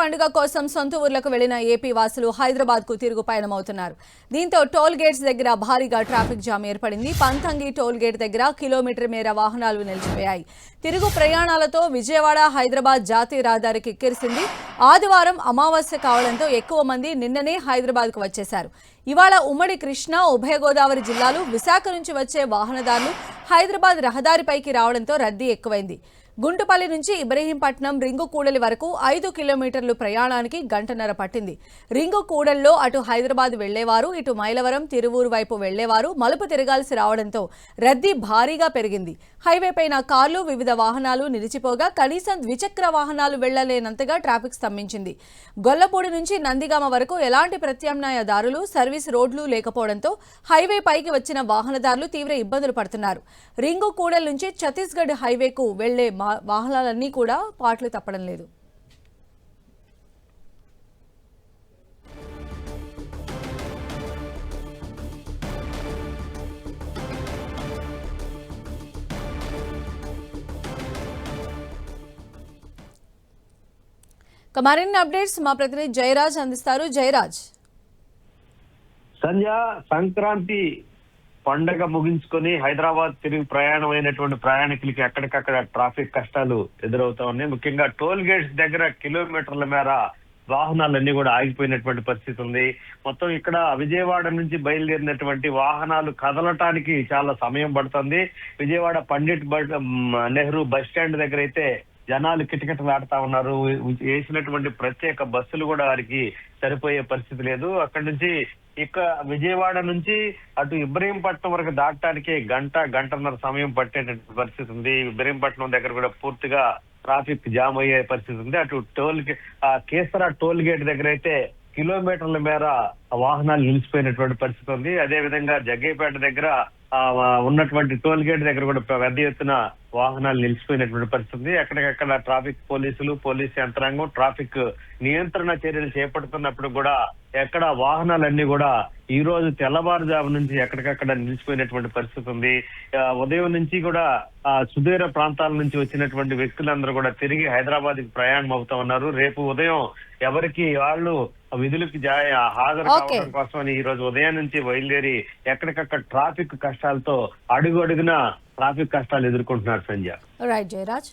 పండుగ కోసం సొంత ఊర్లకు వెళ్లిన ఏపీ వాసులు హైదరాబాద్ కు తిరుగు పయనమవుతున్నారు. దీంతో టోల్ గేట్స్ దగ్గర భారీగా ట్రాఫిక్ జామ్ ఏర్పడింది. పంతంగి టోల్ గేట్ దగ్గర కిలోమీటర్ మేర వాహనాలు నిలిచిపోయాయి. తిరుగు ప్రయాణాలతో విజయవాడ హైదరాబాద్ జాతీయ రహదారికి ఎక్కిరిసింది. ఆదివారం అమావాస్య కావడంతో ఎక్కువ మంది నిన్ననే హైదరాబాద్ కు వచ్చేశారు. ఇవాళ ఉమ్మడి కృష్ణా, ఉభయ గోదావరి జిల్లాలు, విశాఖ నుంచి వచ్చే వాహనదారులు హైదరాబాద్ రహదారిపైకి రావడంతో రద్దీ ఎక్కువైంది. గుంటుపల్లి నుంచి ఇబ్రహీంపట్నం రింగు కూడలి వరకు 5 కిలోమీటర్లు ప్రయాణానికి గంటన్నర పట్టింది. రింగు కూడల్లో అటు హైదరాబాద్ వెళ్లేవారు, ఇటు మైలవరం, తిరువూరు వైపు వెళ్లేవారు మలుపు తిరగాల్సి రావడంతో రద్దీ భారీగా పెరిగింది. హైవే పైన కార్లు, వివిధ వాహనాలు నిలిచిపోగా కనీసం ద్విచక్ర వాహనాలు వెళ్లలేనంతగా ట్రాఫిక్ స్తంభించింది. గొల్లపూడి నుంచి నందిగామ వరకు ఎలాంటి ప్రత్యామ్నాయ దారులు, సర్వీస్ రోడ్లు లేకపోవడంతో హైవే పైకి వచ్చిన వాహనదారులు తీవ్ర ఇబ్బందులు పడుతున్నారు. రింగు కూడల్ నుంచి ఛత్తీస్గఢ్ హైవేకు వెళ్లే వాహనాలన్నీ కూడా పాటలు తప్పడం లేదు. మరిన్ని అప్డేట్స్ మా ప్రతినిధి జయరాజ్ అందిస్తారు. జయరాజ్, సంధ్య, సంక్రాంతి పండగ ముగించుకొని హైదరాబాద్ తిరిగి ప్రయాణం అయినటువంటి ప్రయాణికులకి ఎక్కడికక్కడ ట్రాఫిక్ కష్టాలు ఎదురవుతా ఉన్నాయి. ముఖ్యంగా టోల్ గేట్స్ దగ్గర కిలోమీటర్ల మేర వాహనాలన్నీ కూడా ఆగిపోయినటువంటి పరిస్థితి ఉంది. మొత్తం ఇక్కడ విజయవాడ నుంచి బయలుదేరినటువంటి వాహనాలు కదలటానికి చాలా సమయం పడుతుంది. విజయవాడ పండిట్ నెహ్రూ బస్ స్టాండ్ దగ్గర అయితే జనాలు కిటకిటలాడుతా ఉన్నారు. వేసినటువంటి ప్రత్యేక బస్సులు కూడా వారికి సరిపోయే పరిస్థితి లేదు. అక్కడి నుంచి విజయవాడ నుంచి అటు ఇబ్రహీంపట్నం వరకు దాటడానికి గంటన్నర సమయం పట్టేటువంటి పరిస్థితి ఉంది. ఇబ్రహీంపట్నం దగ్గర కూడా పూర్తిగా ట్రాఫిక్ జామ్ అయ్యే పరిస్థితి ఉంది. అటు కేసరా టోల్ గేట్ దగ్గర అయితే కిలోమీటర్ల మేర వాహనాలు నిలిచిపోయినటువంటి పరిస్థితి ఉంది. అదే విధంగా జగ్గైపేట దగ్గర ఉన్నటువంటి టోల్ గేట్ దగ్గర కూడా పెద్ద ఎత్తున వాహనాలు నిలిచిపోయినటువంటి పరిస్థితి. ఎక్కడికక్కడ ట్రాఫిక్ పోలీసులు, పోలీస్ యంత్రాంగం ట్రాఫిక్ నియంత్రణ చర్యలు చేపడుతున్నప్పుడు కూడా ఎక్కడ వాహనాలన్నీ కూడా ఈ రోజు తెల్లవారుజాము నుంచి ఎక్కడికక్కడ నిలిచిపోయినటువంటి పరిస్థితి ఉంది. ఉదయం నుంచి కూడా సుదూర ప్రాంతాల నుంచి వచ్చినటువంటి వ్యక్తులందరూ కూడా తిరిగి హైదరాబాద్ కి ప్రయాణం అవుతా ఉన్నారు. రేపు ఉదయం ఎవరికి వాళ్ళు విధులకు హాజరు కావడం కోసమని ఈ రోజు ఉదయం నుంచి బయలుదేరి ఎక్కడికక్కడ ట్రాఫిక్ కష్టాలతో అడుగున ట్రాఫిక్ కష్టాలు ఎదుర్కొంటున్నారు. సంధ్య. రైట్ జయరాజ్.